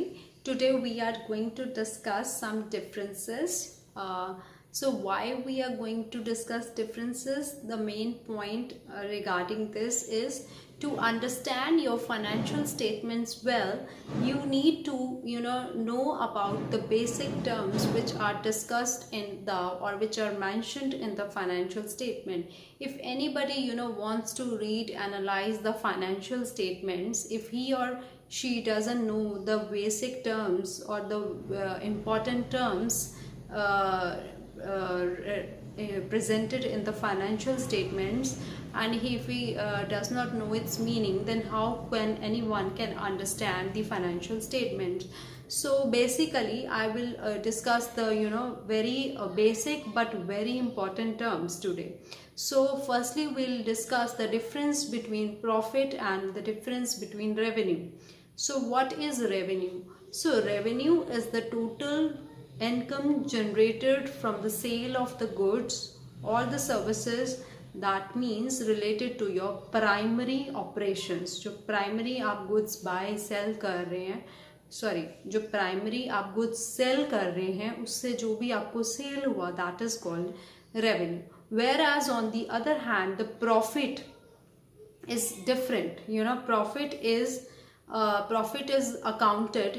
everybody. Today we are going to discuss some differences. So why we are going to discuss differences? The main point regarding this is to understand your financial statements well. You need to know about the basic terms which are discussed in the or which are mentioned in the financial statement. If anybody wants to read analyze the financial statements, if he or she doesn't know the basic terms or the important terms presented in the financial statements, and if he does not know its meaning, then how can anyone can understand the financial statement? So basically I will discuss the very basic but very important terms today. So firstly we'll discuss the difference between profit and the difference between revenue. So what is revenue? So revenue is the total income generated from the sale of the goods or the services, that means related to your primary operations. जो primary आप goods buy sell कर रहे हैं, sorry जो primary आप goods sale कर रहे हैं उससे जो भी आपको सेल हुआ, that is called revenue. Whereas on the other hand the profit is different. Profit is accounted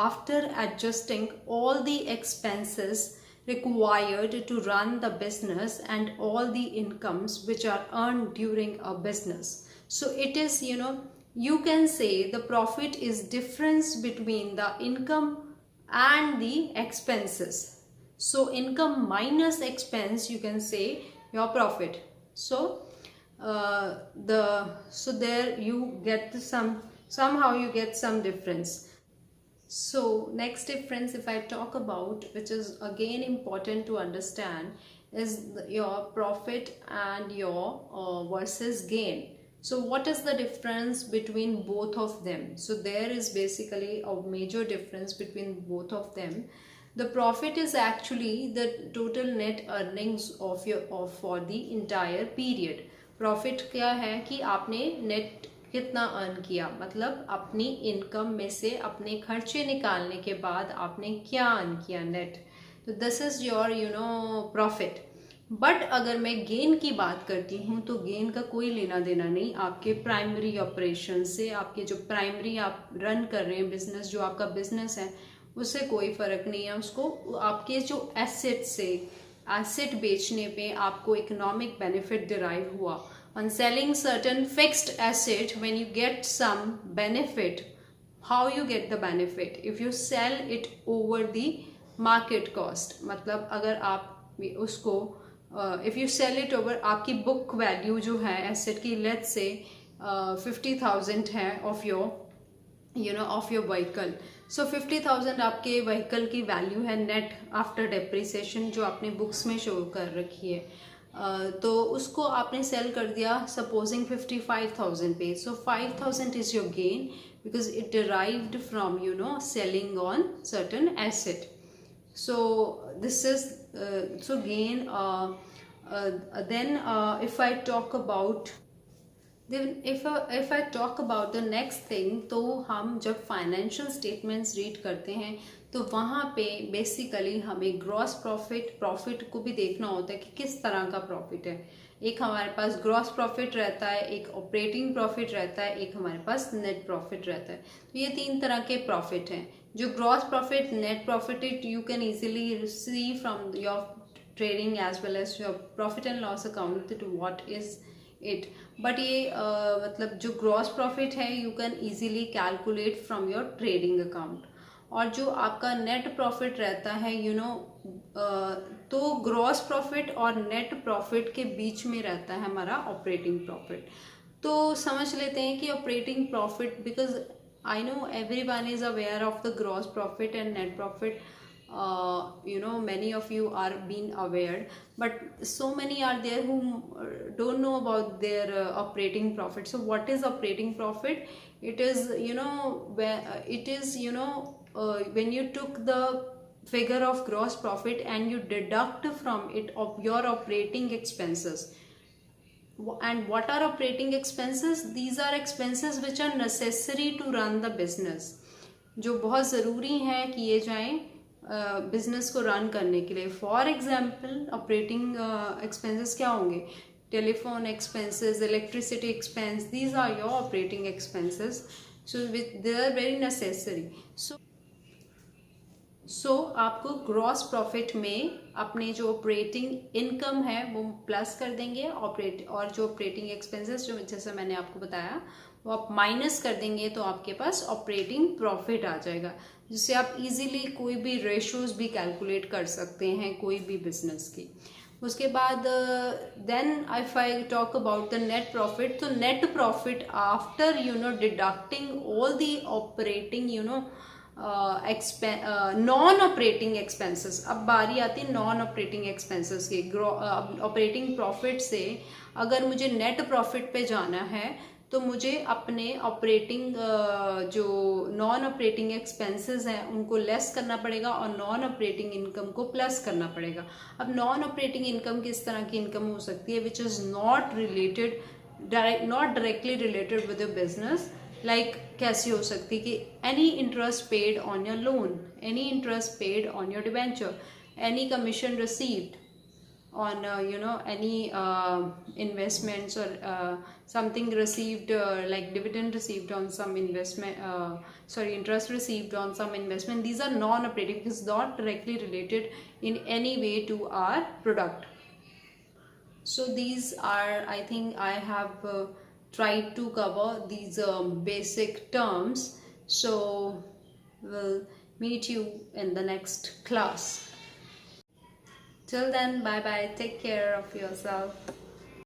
after adjusting all the expenses required to run the business and all the incomes which are earned during a business. So it is you can say the profit is difference between the income and the expenses. So income minus expense, you can say your profit. So there you get somehow you get some difference. So next difference if I talk about, which is again important to understand, is your profit and your versus gain. So what is the difference between both of them? So there is basically a major difference between both of them. The profit is actually the total net earnings for the entire period. Profit क्या है कि आपने net कितना earn किया, मतलब अपनी income में से अपने खर्चे निकालने के बाद आपने क्या अर्न किया नेट. तो this is your profit. But अगर मैं गेन की बात करती हूँ तो गेन का कोई लेना देना नहीं आपके प्राइमरी ऑपरेशन से. आपके जो प्राइमरी आप रन कर रहे हैं बिजनेस, जो आपका बिजनेस है उससे कोई फर्क नहीं है. उसको आपके जो एसेट से, एसेट बेचने पे आपको इकोनॉमिक बेनिफिट डिराइव हुआ. On selling certain fixed asset, when you get some benefit, how you get the benefit? If you sell it over the market cost, मतलब अगर आप उसको if you sell it over, आपकी book value जो है asset की let's say 50,000 है of your vehicle. So 50,000 आपके vehicle की value है net after depreciation जो आपने books में show कर रखी है. तो उसको आपने सेल कर दिया सपोजिंग 55,000 पे. सो 5,000 is your gain because it derived from selling on certain asset. So this is so gain. Then if I talk about if I talk about the next thing, तो हम जब फाइनेंशियल स्टेटमेंट्स रीड करते हैं तो वहाँ पे basically हमें gross profit को भी देखना होता है कि किस तरह का प्रॉफिट है. एक हमारे पास ग्रॉस प्रॉफिट रहता है, एक ऑपरेटिंग प्रॉफिट रहता है, एक हमारे पास नेट प्रॉफिट रहता है. तो ये तीन तरह के प्रॉफिट हैं. जो gross profit, net profit you can easily see from your trading as well as your profit and loss account to what is it. But ये मतलब जो ग्रॉस प्रॉफिट है you can easily calculate from your trading account. और जो आपका net profit रहता है तो ग्रॉस प्रॉफिट और नेट प्रॉफिट के बीच में रहता है हमारा ऑपरेटिंग प्रॉफिट. तो समझ लेते हैं कि operating profit, because I know everyone is aware of the gross profit and net profit. Many of you are being aware, but so many are there who don't know about their operating profit. So what is operating profit? It is when you took the figure of gross profit and you deduct from it of your operating expenses. And what are operating expenses? These are expenses which are necessary to run the business. जो बहुत ज़रूरी हैं किए जाएं business को run करने के लिए। फॉर एग्जांपल ऑपरेटिंग एक्सपेंसेस क्या होंगे? Telephone expenses, electricity expense, these are your operating expenses, so they are very necessary. सो आपको ग्रॉस प्रॉफिट में अपने जो ऑपरेटिंग इनकम है वो प्लस कर देंगे, और जो ऑपरेटिंग एक्सपेंसेस जो जैसे मैंने आपको बताया वो आप माइनस कर देंगे, तो आपके पास ऑपरेटिंग प्रॉफिट आ जाएगा, जिससे आप इजीली कोई भी रेशोज भी कैलकुलेट कर सकते हैं कोई भी बिजनेस की। उसके बाद then if I talk about the net profit, तो net profit after deducting all the operating non operating expenses. अब बारी आती है नॉन ऑपरेटिंग एक्सपेंसेस की। ऑपरेटिंग प्रॉफिट से अगर मुझे नेट प्रॉफिट पे जाना है तो मुझे अपने ऑपरेटिंग जो नॉन ऑपरेटिंग एक्सपेंसेस हैं उनको लेस करना पड़ेगा और नॉन ऑपरेटिंग इनकम को प्लस करना पड़ेगा। अब नॉन ऑपरेटिंग इनकम किस तरह की इनकम हो सकती है? Which is not related not directly related with your business. Like कैसी हो सकती कि any interest paid on your loan, any interest paid on your debenture, any commission received on any investments, or something received like dividend received on some investment, interest received on some investment. These are non operating, is not directly related in any way to our product. So these are, I think I have tried to cover these basic terms. So we'll meet you in the next class. Till then, bye bye. Take care of yourself.